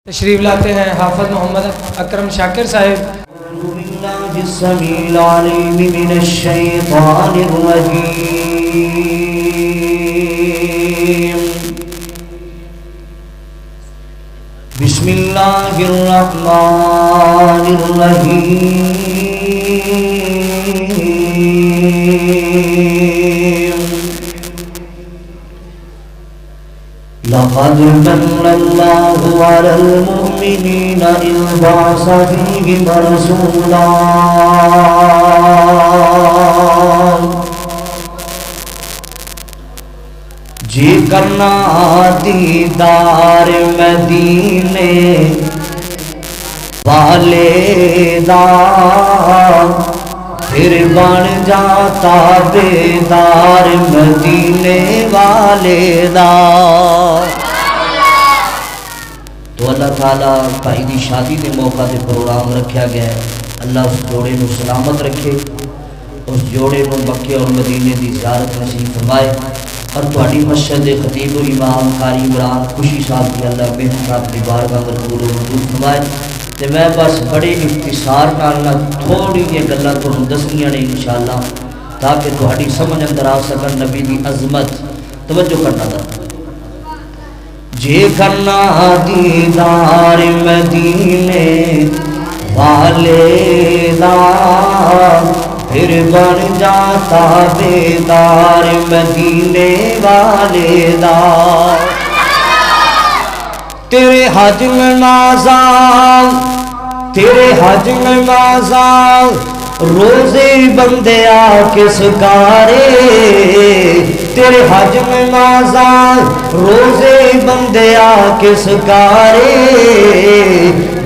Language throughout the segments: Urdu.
تشریف لاتے ہیں حافظ محمد اکرم شاکر صاحب۔ باللہ السمیع العلیم من الشیطان الرجیم، بسم اللہ الرحمن الرحیم، لقد من اللہ علی المؤمنین اذ بعث فیہم رسولا جی کرنا دیدار مدینے والے دا پھر بن جاتا بیدار مدینے والے دا۔ تو اللہ تعالیٰ بھائی دی شادی کے موقع تے پروگرام رکھا گیا ہے، اللہ اس جوڑے نو سلامت رکھے، اس جوڑے نو مکے اور مدینے دی زیارت نصیب فرمائے، اور تہاڈی مسجد خطیب و امام قاری عمران خوشی صاحب کی اللہ محنت اپنی بارگاہ میں قبول و منظور فرمائے۔ تے میں بس بڑے اختصار نال تھوڑی جی گلاں تھانوں دسنیاں نے انشاءاللہ، تاکہ تہاڈی سمجھ اندر آ سکن نبی دی عظمت۔ توجہ کرنا دا جے کرنا دیدار مدینے والے دا پھر بن جاتا بیدار مدینے والے دا۔ تیرے حج میں نازاں، تیرے حج میں نازاں، روزے بندے آ کے سکارے، تیرے حج میں نازاں، روزے بندے آ کے سکارے،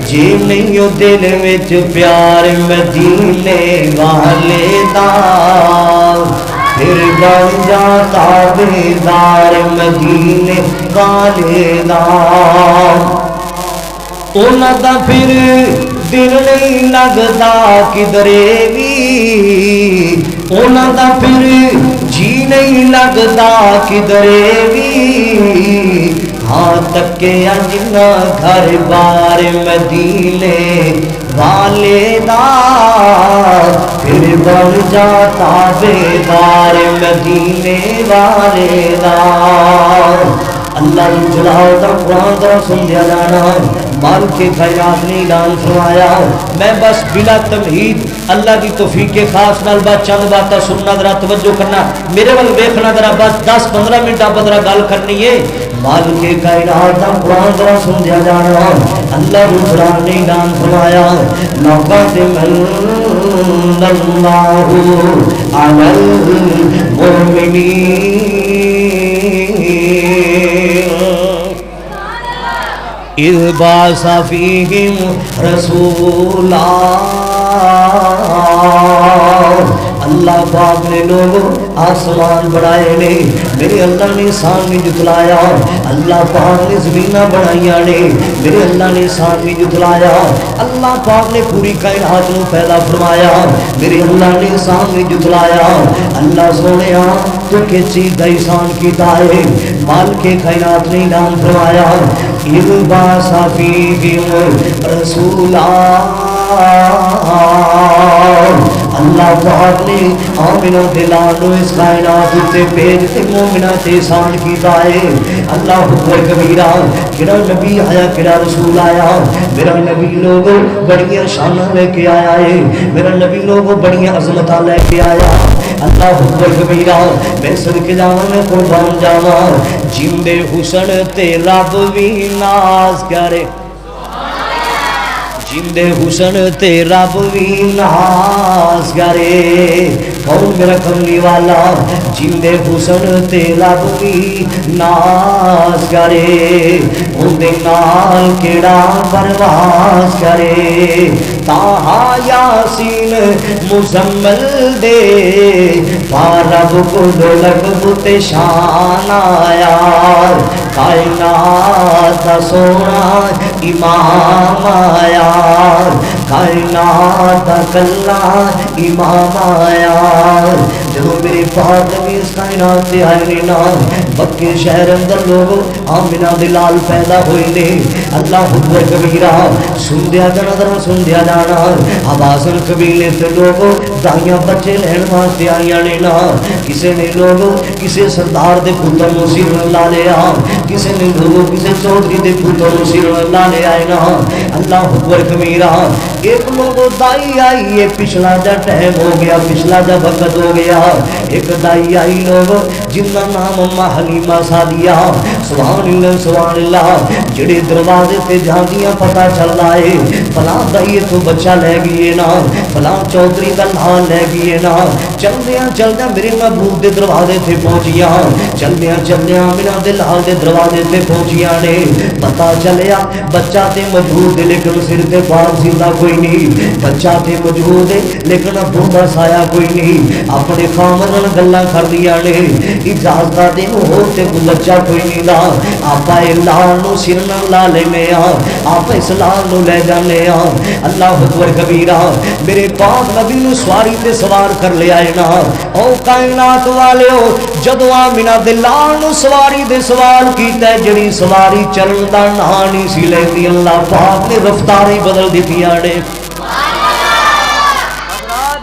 جی نہیں دل وچ پیار مدینے والے دا پھر بن جاتا بیدار مدینے والے دا۔ انہاں دا پھر دل نہیں لگدا کدرے وی، انہاں دا پھر جی نہیں لگدا کدرے وی، ہاں تکے جنا گھر بار مدینے والے دا پھر بن جاتا بیدار مدینے والے دا۔ اللہ جلال دا قرآن دا سمجھا جانا، مال کے خیرات نے اعلان فرمایا۔ میں بس بلا تمہید اللہ کی توفیق کے خاص نال بات چند باتاں سننا، ذرا توجہ کرنا، میرے ول دیکھنا، ذرا بس 10-15 منٹ آپ ذرا گل کرنی ہے۔ مال کے کائنات دا قرآن ذرا سمجھا جانا، اللہ جلال نے اعلان فرمایا، لقد من اللہ علی المؤمنین اذ بعث فیہم رسولا۔ اللہ پاک نے لوگ آسمان بڑھائے نے، میرے اللہ نے سامنے جتلایا، اللہ پاک نے زمینہ بڑھائیاں نے، میرے اللہ نے سامنے جتلایا، اللہ پاک نے پوری کائنات نو پیدا فرمایا، میرے اللہ نے سامنے جتلایا۔ اللہ سونیا تو کس چیز دا احسان کیتا ہے؟ مال کے کائنات نے اعلان فرمایا، اذ بعث فیہم رسولا۔ اللہ پاک نے آمنہ دلانو اس کائنات تے بھیج تے مومنہ تے احسان کیتا ہے۔ اللہ اکبر کبیرہ، کیڑا نبی آیا، کیڑا رسول آیا، میرا نبی لوگ بڑیاں شاناں لے کے آیا ہے، میرا نبی لوگ بڑیاں عظمتاں لے کے آیا۔ اللہ اکبر کبیرہ، میں صدقے جاواں، میں قربان جاواں، جیندے حسن تے رب وی ناز کرے، جیندے حسن تے رب وی ناز کرے۔ کون میرا کملی والا؟ جیندے حسن تے رب وی ناز کرے، اندے نال کیڑا پرواز کرے۔ تاہا یاسین مزمل دے رب کو لقب تے شان آیا، کائنات دا سونا امام آیا، کائنات دا کلا امام آیا۔ جب میرے پاک نبی اس کائنات سے آئے نا، مکے شہر اندر لوگ آمنہ دے لال پیدا ہوئے نے اللہ اکبر کبیرہ سندیا جانا در سندیا جانا آوازن قبیلے تے لوگ دائیاں بچے لین واسطے آئیاں نے نا کسے نے لوگ کسے سردار دے پتر نو سیر لا لیا کسے نے لوگ کسے چودھری دے پتر نو سیر لا لے آئے نا اللہ اکبر کبیرہ ایک لوگ دائی آئی یہ پچھلا جا ٹائم ہو گیا پچھلا جا وقت ہو گیا ایک دائی آئی لوگ جنہ نام اما حلیمہ سادیہ سبحان اللہ جڑے دروازے تے جاندیاں پتہ چل رہا ہے فلاں دائی تو بچہ لے گئے نا فلاں چودھری دا نام لے گئے نا چلدیاں میرے محبوب دے دروازے تے پہنچیاں چلدیاں میرا دل حال دے دروازے تے پہنچیاں نے پتہ چلیا بچہ تے موجود ہے لیکن سر تے پار زندہ کوئی نہیں بچہ تے موجود ہے لیکن بوڑھا سایہ کوئی نہیں اپنے خامن گلاں کر دیا نے اجازت دے ہو تے بچہ کوئی نہیں لا آپ لال نو سر نہ لا لینے آپ اس لال نو لے جانے اللہ اکبر کبیرہ میرے پاک نبی نو سواری تے سوار کر لے آئے نا او کائنات والے ہو جدو آمنہ دے لال نو سواری دے سوار کیتا ہے جڑی سواری چلن دا نہانی سی لیندی اللہ پاک نے رفتاری بدل دیتی آڑے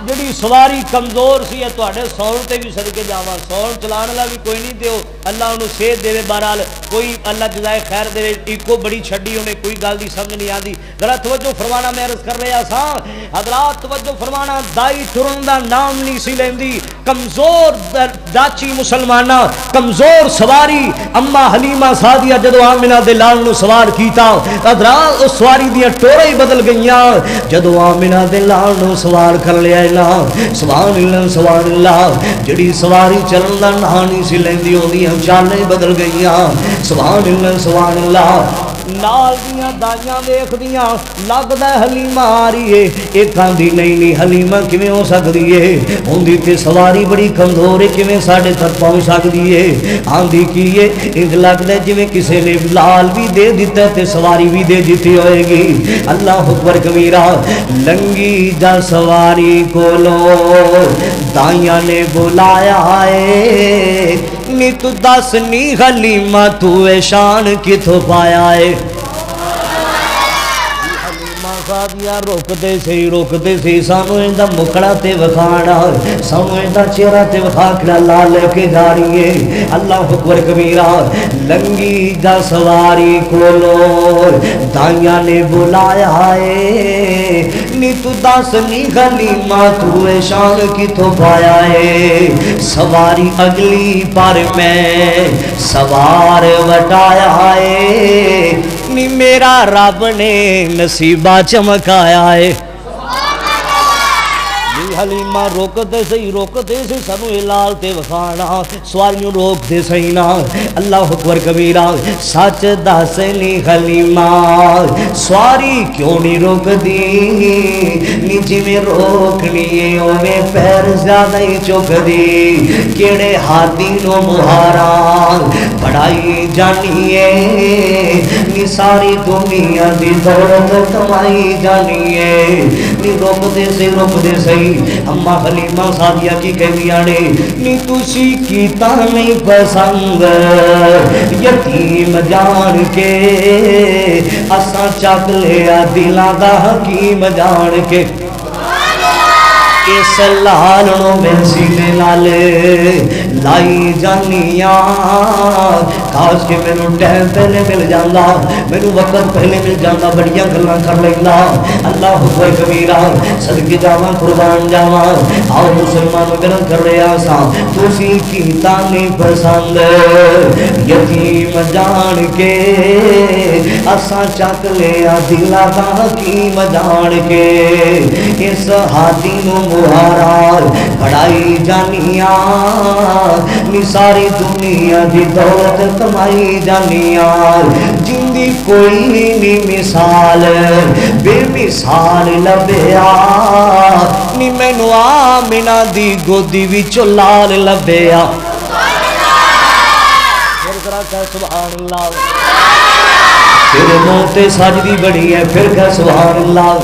جڑی سواری کمزور سی ہے تواڈے سون تے بھی صدقے جاواں سون چلان والا بھی کوئی نہیں دیو اللہ انہوں صحت دے بہرحال کوئی اللہ جزائے خیر دے ایکو بڑی چھڈی انہیں کوئی گل دی سمجھ نہیں آندی ذرا توجہ فرمانا میں عرض کر رہا سا حضرات توجہ فرمانا دائی ٹرن دا نام نہیں سی لیندی کمزور داچی مسلمانہ کمزور سواری اما حلیمہ سادیہ جدو آمنہ دے لال نو سوار کیتا حضرات اس سواری دیاں ٹورے ہی بدل گئیاں جدو آمنہ دے لال نو سوار کر لیا سبحان اللہ جڑی سواری چلن دا نہانی سی لیندی ہوندیاں چالیں بدل گئیاں سبحان اللہ نال دیاں دائیاں دیکھ دیاں لگدا ہے حلیمہ آ رہی ہے ایک آندھی نہیں حلیمہ کیویں ہو سکدی ہے ہوندی تے سواری بڑی کمزور ہے کیویں ساڈے تک پہنچ سکدی ہے آندھی کی ہے انج لگدا ہے جویں کسے نے لال بھی دے دتا تے سواری بھی دے دتی ہوئے گی اللہ اکبر کبیرہ لنگی جا سواری کولو دائیاں نے بلایا ہے نی تو دس نی حلیمہ تو شان کتھوں پایا ہے سادیہ روکتے سی سانو ایندا مکڑا تے وکھانا سانو ایندا چہرہ تے وکھا کے لال لے کے جا رہی ہے اللہ اکبر کبیرہ لنگی جا سواری کولو دائیاں نے بلایا ہے نی تو دس نی حلیمہ تو شان کتھوں پایا ہے سواری اگلی پر میں سوار وٹایا ہے نی میرا رب نے نصیبہ چمکایا ہے حلیمہ روکتے سی سانو لال تے وکھانا سواریوں روکتے سی نا اللہ اکبر کبیرہ سچ دس نی حلیمہ سواری کیوں نہیں روک دی نی جویں روکنی ہے اوویں پیر زیادہ ہی چک دی کیڑے ہاتھی نو مہارا بڑائی جانی ہے نی ساری دنیا دی دولت کمائی جانی ہے نی روکتے سی اما حلیمہ سادیہ کی کہنیاں نے نی تسی کیتا نہیں پسند یتیم جان کے اساں چک لیا دلاں دا حکیم جان کے اس لال نو میں سینے نال لائی جانیاں کاش کہ مینوں ٹائم پہلے مل جاندا مینوں وقت پہلے مل جاندا بڑیاں گلاں کر لیندا اللہ اکبر کبیرہ صدقے جاواں قربان جاواں آؤ مسلمان گرم کر رہا سا تسی کیتا نہیں پسند یتیم جان کے اساں چک لیا دلاں دا حکیم جان کے اس ہاتھی نو مہارا بڑائی جانیاں نی ساری دنیا دی دولت کمائی جانیاں جن دی کوئی نہیں مثال بے مثال لبیا نی مینوں آمنہ دی گودی وچوں لال لبیا سبحان اللہ تیرے منہ تے سجدی بڑی ہے پھر کہ سبحان اللہ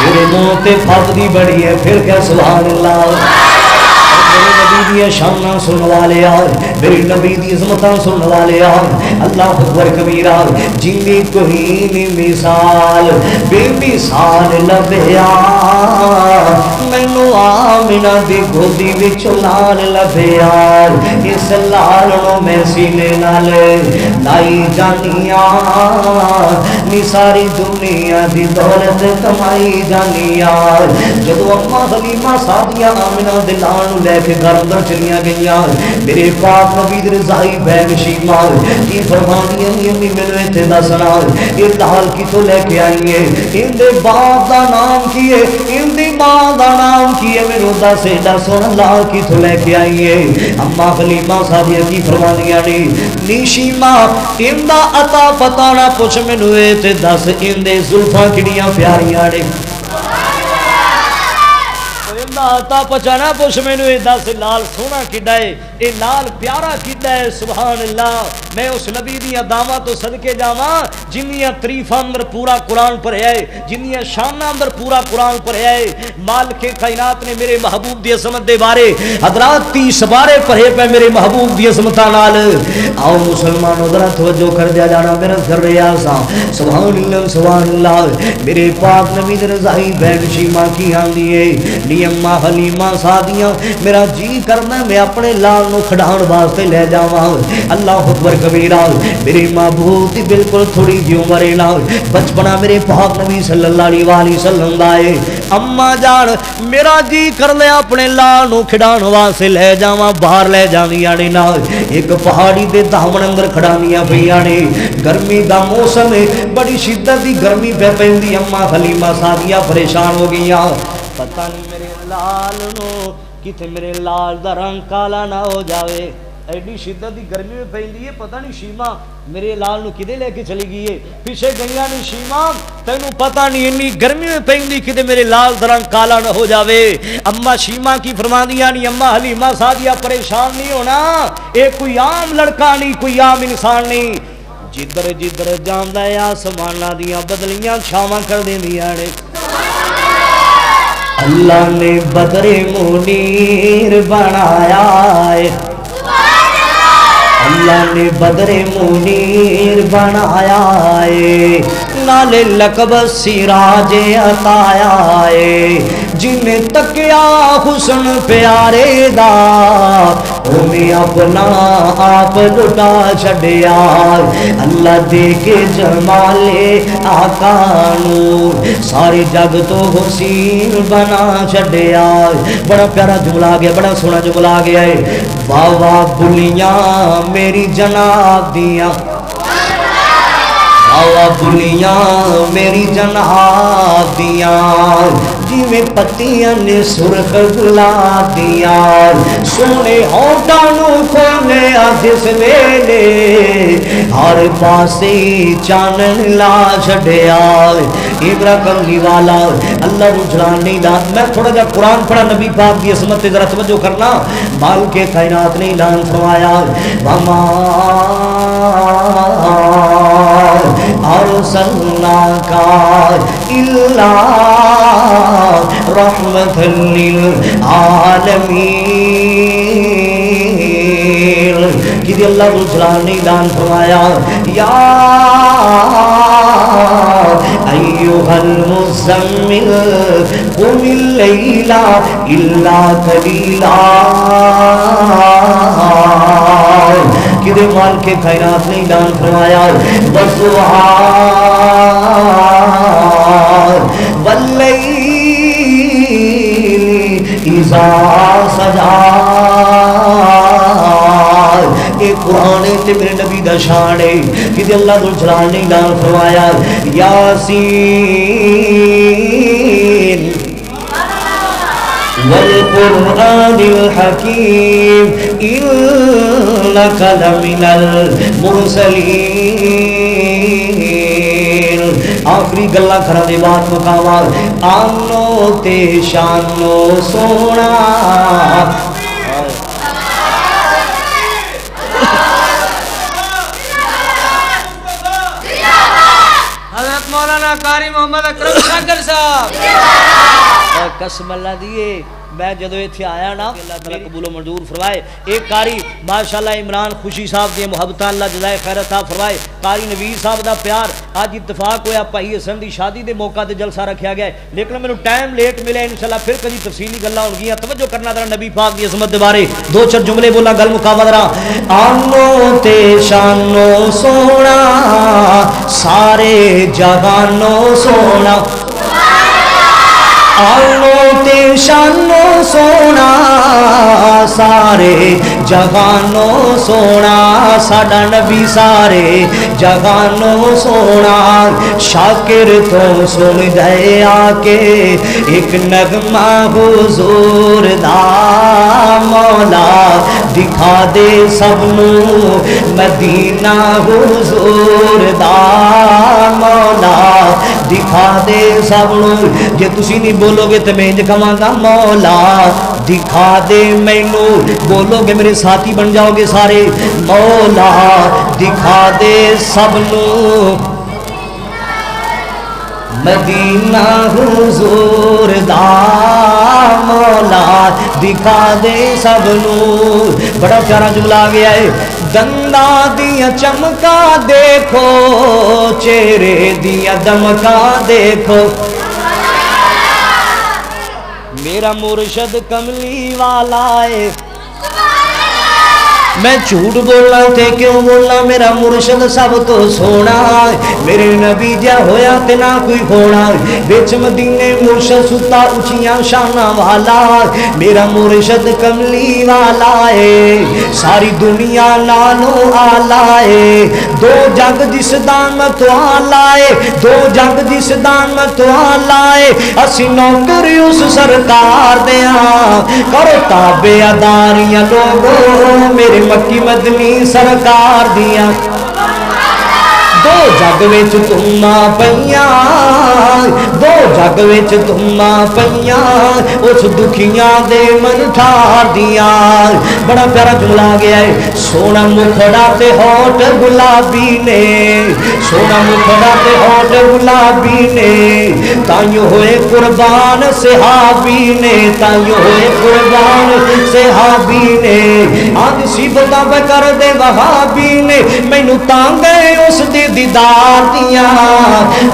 تیرے منہ تے فضلی بڑی ہے پھر کہ سبحان اللہ میرے نبی دی شان سن والے میرے نبی دی عظمتاں سنن والے اللہ اکبر کبیرہ جنی کوئی نہیں مثال بے مثال لبیا مینو آمنہ دی گودی وچ لال لبیا اس لال نو میں سینے نال لائی جانیاں نی ساری دنیا دی دولت کمائی جانیاں جدو اما حلیمہ سعدیہ آمنہ دے لال نو لے کے گھر اندر چلیاں گئیاں میرے پاک نبی دی رضائی بیگ شیمہ کی فرمانی امی میں نے تے دسنا یہ لال کی تو لے کے آئی ہے ان دے باپ دا نام کی ہے ان دی ماں دا نام کی ہے میں نے دسو لال کی تو لے کے آئی ہے اما حلیمہ سعدیہ کی فرمانیاں نی شیمہ ان دا عطا پتہ نہ پوچھ میں نے تے دس ان دے زلفاں کڑیاں پیاریاں نے تا پچانا پوچھ میں نے دس لال سونا کڈا ہے اے لال پیارا کڈا ہے سبحان اللہ میں اس نبی دیا دعواں تو صدقے جاواں جنیاں تریفاں اندر پورا قرآن پڑھیا ہے جنیاں شاناں اندر پورا قرآن پڑھیا ہے مالک کائنات نے میرے محبوب دی عظمت دے بارے حضرات 30 بارے پڑھے پہ میرے محبوب دی عظمتاں نال آؤ مسلمانوں ذرا توجہ کر دیا جانا میرا گھر ریاضاں سبحان اللہ میرے پاک نبی دی رضائی بیگ شیمہ کی آندی ہے نی اما حلیمہ سعدیہ میرا جی کرنا میں اپنے لال نو کھڑاؤن واسطے لے جاواں اللہ اکبر کبیرہ میری محبوب دی بالکل تھوڑی جی عمر نال بچپنا میرے پاک نبی صلی اللہ علیہ وآلہ وسلم دائے اما جان میرا جی کر لے اپنے لال نو کھڑاؤن واسطے لے جاواں باہر لے جاندیاں نے نال ایک پہاڑی دے دامن اندر کھڑانیاں پیاں نے گرمی دا موسم ہے بڑی شدت دی گرمی پہ پیندی اما حلیمہ سعدیہ پریشان ہو گئیاں پتہ نہیں میرے لال نو کتے میرے لال دا رنگ کالا نہ ہو جاوے ایڈی شدت دی گرمی میں پہندی ہے پتہ نہیں شیمہ میرے لال نو کدے لے کے چلی گئی ہے پیچھے گئیاں نہیں شیمہ تینوں پتہ نہیں انی گرمی میں پہندی کدے میرے لال دا رنگ کالا نہ ہو جاوے اما شیمہ کی فرماندیاں نہیں اما حلیمہ سعدیہ پریشان نہیں ہونا اے کوئی عام لڑکا نہیں کوئی عام انسان نہیں جدھر جدھر جاندا ہے آسماناں دیاں بدلیاں چھاواں کر دیندیاں نے اللہ نے بدر منیر بنایا ہے اللہ نے بدر منیر بنایا ہے نالے لقب سراج عطایا ہے جن تکیا حسن پیارے دا انہیں اپنا آپ لٹا چھڑیا اللہ دے کے جمال آقا نو سارے جگ تو حسین بنا چھڑیا بڑا پیارا جملہ آ گیا بڑا سونا جملہ آ گیا ہے واہ واہ بلیاں میری جناب دیاں واہ بلیاں میری جناب دیاں جی میں پتیاں نے سرخ گلاب دیاں سونے ہونٹانوں کھولے جس ویلے ہر پاسے چانن لا چھڑیا ابرا کملی والا اللہ رجحان نہیں دا میں تھوڑا جا قرآن پڑھا نبی پاک کی عظمت ذرا توجہ کرنا مال کے کائنات نے اعلان فرمایا وما ارسلناک الا رحمت للعالمین کہ اللہ رجحان نے اعلان فرمایا یا ایوہ المزمل قم اللیل الا قلیلا کہ مال کے کائنات نے اعلان فرمایا والضحیٰ واللیل اذا سجا یہ قرآن تے میرے نبی دا شان ہے کہ اللہ ذو جلال نے اعلان فرمایا یاسین والقرآن الحکیم انک لمن المرسلین آخری گلہ کھڑا دے بات مقامہ آنو تے شانو سونا مولانا قاری محمد اکرم شاکر صاحب قسم اللہ دیئے میں جدو اتنے آیا نا اللہ تعالیٰ قبول و منظور فرمائے ایک قاری ماشاءاللہ عمران خوشی صاحب دی محبت اللہ جزائے خیر عطا فرمائے قاری نویر صاحب دا پیار اج اتفاق ہویا بھائی حسن دی شادی دے موقع تے جلسہ رکھیا گیا ہے لیکن مینوں ٹائم لیٹ ملے انشاءاللہ پھر کبھی تفصیلی گلاں ہون گیاں توجہ کرنا ذرا نبی پاک دی عظمت دے بارے دو چار جملے بولا گل مکاوا ذرا آنو تے شانو سونا سارے جہانو سونا آنو تے شانو سونا سارے جہانو سونا ساڈا نبی سارے جہانو سونا شاکر تو سن دے آ کے ایک نغمہ حضور دا مولا دکھا دے سب نو مدینہ حضور دا مولا دکھا دے سب نو جے تسی نہیں بولو گے تو میں انج کہاں گا مولا دکھا دے مینو بولو گے میرے ساتھی بن جاؤ گے سارے مولا دکھا دے سب نو مدینہ حضور دا مولا دکھا دے سب نو بڑا پیارا جملہ آ گیا ہے دندا دیا چمکا دیکھو چہرے دیا دمکا دیکھو میرا مرشد کملی والا ہے میں جھوٹ بولنا تے کیوں بولنا میرا مرشد سب تو سونا میرے نبی جا ہویا تے نہ کوئی ہونا بچ مدینے مرشد ستا اچھیاں شانہ والا میرا مرشد کملی والا ہے ساری دنیا نالو آلہ ہے دو جگ جس دان تو آلہ ہے دو جگ جس دان تو آلہ ہے اسی نوکر اس سرکار دیاں کرو تابع اداریاں لوگوں میرے مکی مدنی سرکار دیا دو جگ وچ تماں پیاں دو جگ وچ تماں پیاں اس دکھیاں دے من ٹھار دیاں بڑا پیارا جملہ آ گیا ہے سونا مکھڑا تے ہوٹ گلابی نے سونا مکھڑا تے ہوٹ گلابی نے تائیوں ہوئے قربان صحابی نے تائیوں ہوئے قربان صحابی نے آج صفتاں پہ کر دے وہابی نے مینوں تانگے اس دی دیدار دیاں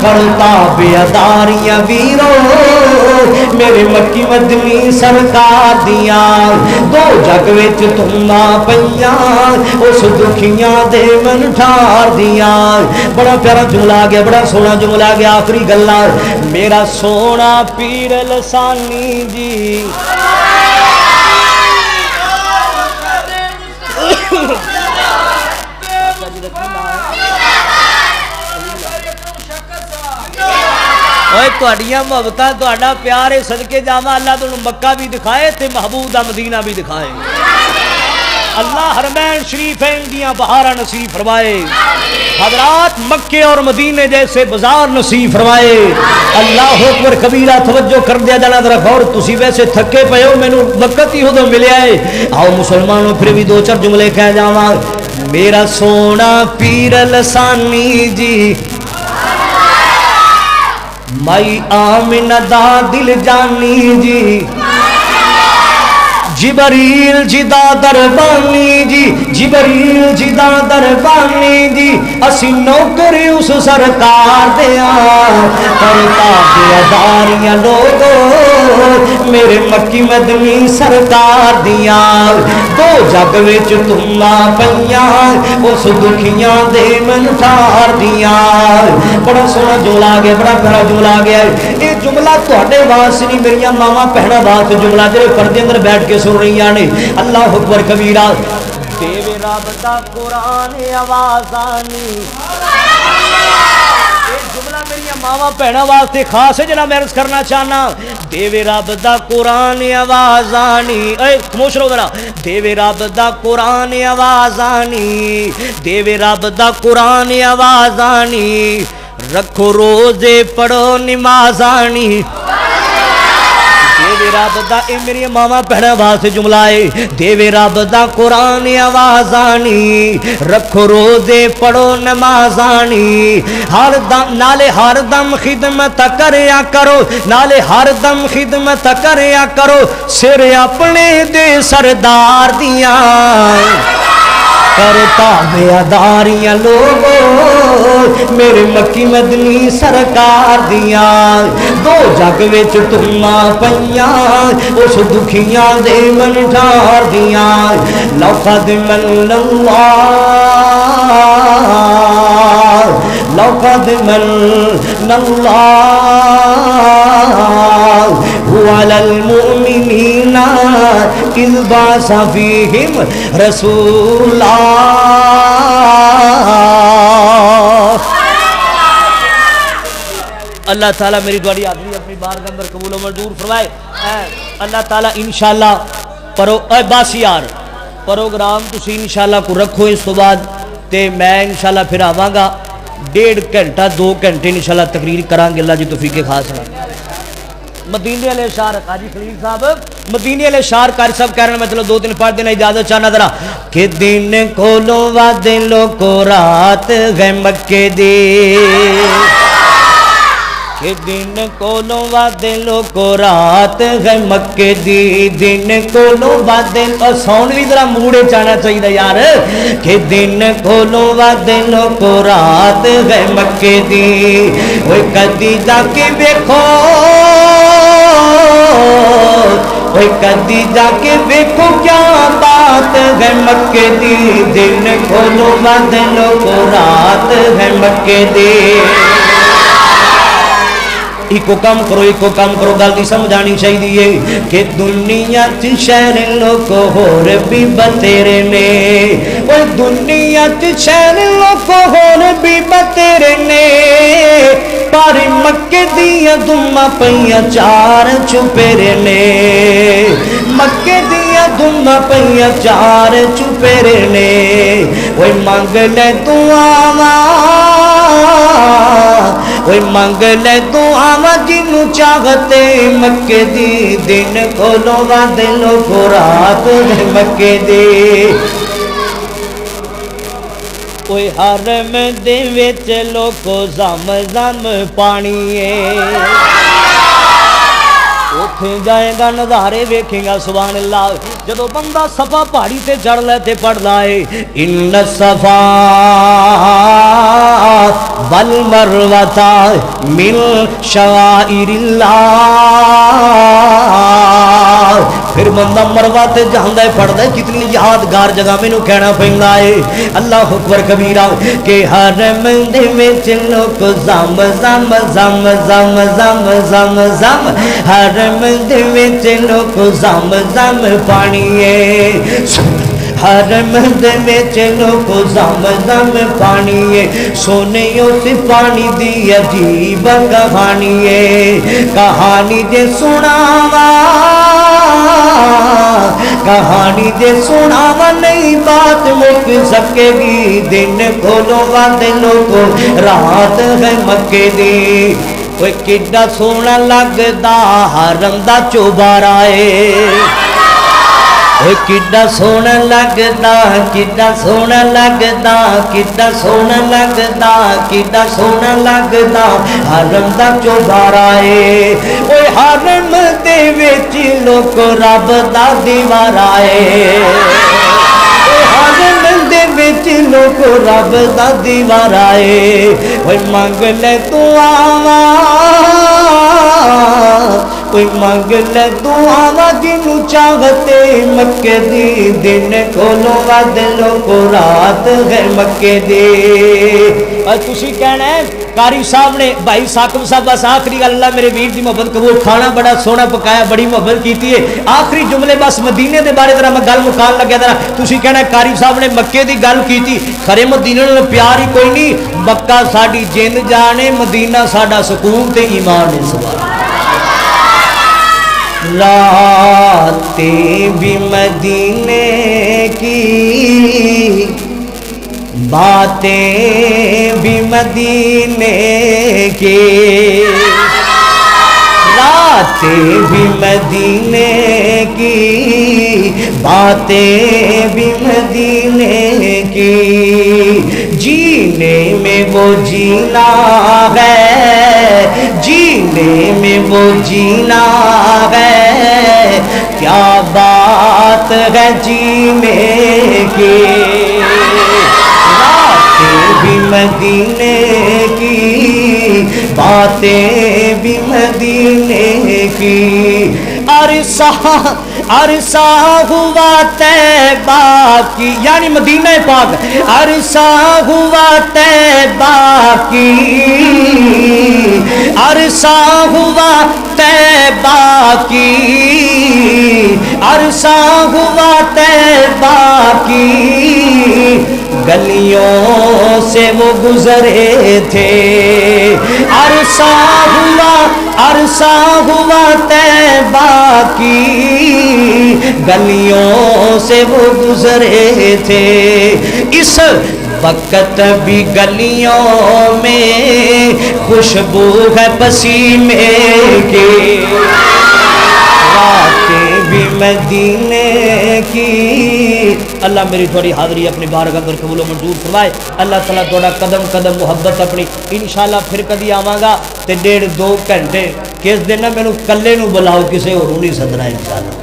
کرتا بیاداریاں ویرو میرے مکی مدنی سرکار دیاں دو جگ وچ تماں پیاں اس دکھیاں دے من ٹھار دیاں بڑا پیارا جملہ آ گیا بڑا سونا جملہ آ گیا آخری گلا میرا سونا پیر لسانی جی تہاڈیاں محبتاں تہاڈا پیار ہے صدقے جاواں اللہ تانوں مکہ بھی دکھائے تے محبوب دا مدینہ بھی دکھائے اللہ حرمین شریفین دیاں بہاراں نصیب فرمائے حضرات مکے اور مدینے جیسے بازار نصیب فرمائے اللہ اکبر کبیرہ توجہ کر دیا جانا ذرا غور تسی ویسے تھکے پئے ہو مینوں وقت ہی ادوں ملیا ہے آؤ مسلمانوں پھر بھی دو چار جملے کہہ جاواں میرا سونا پیر لسانی جی مائی آمنہ دا دل جانی جی جبریل جدا دربانی جی جبریل جدا دربانی جی اسی نوکر اس سرکار دیا کرتا بیاداریاں لوگوں میرے مکی مدنی سرکار دیا دو جگ وچ تماں پیاں اس دکھیاں دے من ٹھار دیا بڑا سونا جملہ آ گیا بڑا پیارا جملہ آ گیا یہ جملہ تہاڈے واسطے نہیں میریاں ماواں بہناں واسطے جملہ جڑے پردے اندر بیٹھ کے سن رہی نے اللہ اکبر کبیرہ دیو رب دا قرآن آوازانی یہ جملہ میری ماواں بہناں واسطے خاص ہے جناب میں عرض کرنا چاہنا دیو رب دا قرآن آوازانی اے خاموش رہو ذرا دیو رب دا قرآن آوازانی دیو رب دا قرآن آوازانی رکھو روزے پڑھو نمازانی دیوے رب دا اے میری ماما بہنا واسطے جملہ ہے دیوے رب دا قرآن آوازانی رکھو روزے پڑھو نمازانی ہر دم نالے ہر دم خدمت کریا کرو نالے ہر دم خدمت کریا کرو سر اپنے دے سردار دیاں کرتا بیاداریاں لوگوں میرے مکی مدنی سرکار دیاں دو جگ وچ تماں پیاں اس دکھیاں دے من ٹھار دیاں لقد من اللہ لقد من اللہ علی المؤمنین اذ بعث فیہم رسولا اللہ تعالیٰ میری دعائی آدمی اپنی بارگاہ اندر قبول و منظور فرمائے اللہ تعالیٰ انشاءاللہ باسی یار پروگرام تسی انشاءاللہ کو رکھو اس تو بعد تے میں انشاءاللہ پھر آواں گا 1.5 گھنٹہ 2 گھنٹے انشاءاللہ تقریر کران گے اللہ جی توفیق خاص رہا مدینے علیہ شار قاضی خلیل صاحب مدینے علیہ شار قاری صاحب کہہ رہے ہیں میں چلو 2 دن پڑھ دینا اجازت چاہنا ذرا کہ دن کھولو وا دلوں کو رات ہے مکے دی کہ دن کھولو وا دلوں کو رات ہے مکے دی دن کھولو وا دل اور ساؤنڈ بھی ذرا موڑے چاہنا چاہیے یار کہ دن کھولو وا دلوں کو رات ہے مکے دی وہ کدی جا کے دیکھو وہ کدی جا کے دیکھو کیا بات ہے مکے دی دن کھولو وا دلوں کو رات ہے مکے دی ایکو کام کرو گل دی سمجھانی چاہیے کہ دنیا چ شہر لوگ ہور بھی بتیرے نے وہ دنیا چ شہر لوگ ہور بھی بتیرے نے پر مکے دیا دما پیا 4 چپیرے نے مکے دیا دما پیا 4 چپیرے نے وہ منگ لے دعاواں وہ منگ لے دعاواں جنوں چاہتے مکے دی دن کھولو وا دلوں کو رات ہے مکے دی کوئی حرم دے وچ لوکو زم زم پانی ہے اٹھے جائے گا نظارے ویکھیں گا سبحان اللہ جدو بندہ صفا پہاڑی تے چڑھ لے تے پڑھ لائے ان الصفا والمروۃ من شعائر اللہ پھر بندہ مروہ تے جاندا ہے پڑھدا ہے کتنی یادگار جگہ مینوں کہنا پیندا ہے اللہ اکبر کبیرہ کہ حرم دے وچ لوک زم زم زم زم زم زم زم حرم دے وچ لوک زم زم پانی ہے حرم دے وچ لوک زم زم پانی ہے سونے اس پانی دی عجیب کہانی ہے کہانی جے سناواں کہانی جے سناواں نہیں بات مک سکے گی دن کھولو وا دلوں کو رات ہے مکے دی وہ کڈا سونا لگدا حرم دا چوبارا ہے کڈا سونا لگدا کڈا سونا لگدا کڈا سونا لگدا کڈا سونا لگدا حرم دا چوبارا ہے اوے حرم دے وچ لوک رب دا دیوارا ہے حرم دے وچ لوک رب دا دیوارا ہے اوے منگ لے دعاواں کوئی منگ لے دعاواں جنوں چاہتے مکے دی دن کھولو وا دلوں کو رات ہے مکے دی اور تسی کہنا ہے قاری صاحب نے بھائی ثاقب صاحب بس آخری گل اللہ میرے ویر دی محبت قبول کھانا بڑا سونا پکایا بڑی محبت کیتی ہے آخری جملے بس مدینے دے بارے ذرا میں گل مکان لگیا ذرا تسی کہنا ہے قاری صاحب نے مکے دی گل کیتی خرے مدینے نال پیار ہی کوئی نہیں مکہ ساڈی جند جانے مدینہ ساڈا سکون تے ایمان ہے سبحان راتیں بھی مدینے کی باتیں بھی مدینے کی راتیں بھی مدینے کی، باتیں بھی مدینے کی، جینے میں وہ جینا ہے، جینے میں وہ جینا ہے، کیا بات ہے جینے کی، راتیں بھی مدینے کی، باتیں بھی مدینے کی، عرصہ ہوا طیبہ کی، یعنی مدینہ پاک، عرصہ ہوا طیبہ کی، عرصہ ہوا طیبہ کی، عرصہ ہوا طیبہ کی، گلیوں سے وہ گزرے تھے، عرصہ ہوا طیبہ کی، گلیوں سے وہ گزرے تھے، اس وقت بھی گلیوں میں خوشبو ہے پسینے کی، راتیں بھی مدینے کی۔ اللہ میری تھوڑی حاضری اپنی بارگاہ اندر قبول و منظور فرمائے۔ اللہ تعالیٰ تھوڑا قدم قدم محبت اپنی انشاءاللہ پھر کدی آواں گا تے 1.5-2 گھنٹے کس دن نہ مینوں کلے نوں بلاؤ، کسے ہور نہیں سدنا انشاءاللہ،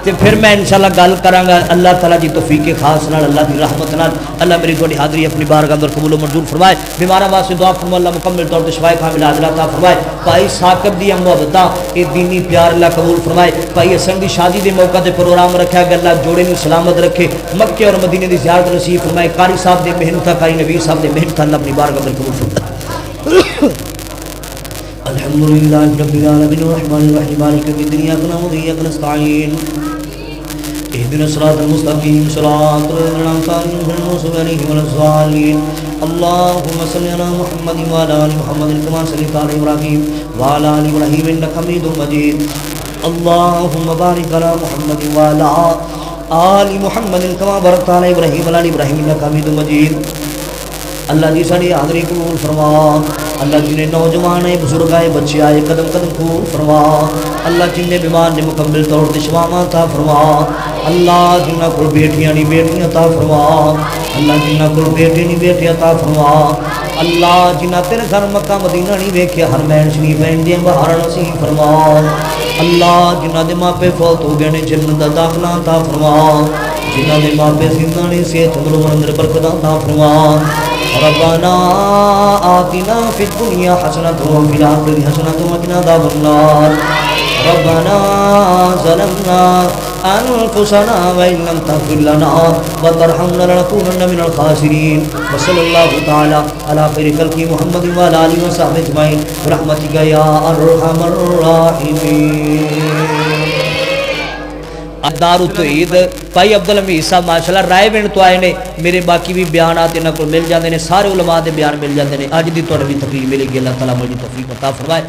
تے پھر میں انشاءاللہ گل کراں گا اللہ تعالیٰ دی توفیق خاص نال، اللہ دی رحمت نال۔ اللہ میری تھوڑی حاضری اپنی بارگاہ اندر قبول و منظور فرمائے۔ بیماراں واسطے دعا فرمائے، اللہ مکمل طور تے شفا کامل عاجل عطا فرمائے۔ بھائی ثاقب دی محبتاں اے دینی پیار اللہ قبول فرمائے۔ بھائی حسن دی شادی دے موقع تے پروگرام رکھا گیا، اللہ جوڑے نوں سلامت رکھے، مکے اور مدینے دی زیارت نصیب فرمائے۔ قاری صاحب دے محنت، قاری نبی صاحب دے محنت اللہ اپنی بارگاہ اندر قبول فرمائے۔ الحمدللہ رب العالمین الرحمن الرحیم مالک یوم الدین، ایاک نعبد و ایاک نستعین، اهدنا الصراط المستقيم صراط الذين أنعمت عليهم غير المغضوب عليهم ولا الضالين، اللهم صل على محمد وعلى آل محمد كما صليت على إبراهيم وعلى آل إبراهيم إنك حميد مجيد، اللهم بارك على محمد وعلى آل محمد كما باركت على إبراهيم وعلى آل إبراهيم إنك حميد مجيد۔ اللہ جی ساری حاضری قبول فرما، اللہ جنہیں نوجوان آئے، بزرگ آئے، بچے آئے، قدم قدم قبول فرما، اللہ جنہیں بیمار نے مکمل طور پر شفا عطا فرما، اللہ جنہ کو بیٹیاں نہیں بیٹیاں عطا فرما، اللہ جنہ کو بیٹے نہیں بیٹے عطا فرما، اللہ جنہ تیرے گھر مکہ مدینہ نہیں ویکھیا ہر مہین شریف دے بہار نصیب فرما، اللہ جنہ دے ماپے فوت ہو گئے نے جنت دا داخلہ عطا فرما، جنہ دے ماپے زندہ نے صحت عمر اندر برکت عطا فرما، ربنا آتنا فی الدنیا حسنۃ وفی الآخرۃ حسنۃ وقنا عذاب النار، ربنا ظلمنا انفسنا وان لم تغفر لنا وترحمنا لنكونن من الخاسرین، وصلی اللہ تعالی علی خیر خلق محمد وعلی آلہ وصحبہ اجمعین برحمتک یا ارحم الراحمین۔ دار التوحید بھائی عبدالحمید صاحب ماشاءاللہ رائے وین تو آئے نے، میرے باقی بھی بیانات انہاں کو مل جاندے نے، سارے علماء دے بیان مل جاندے نے۔ اج دی تہاڈی بھی تقریر ملے گی، اللہ تعالیٰ مجھے توفیق عطا فرمائے۔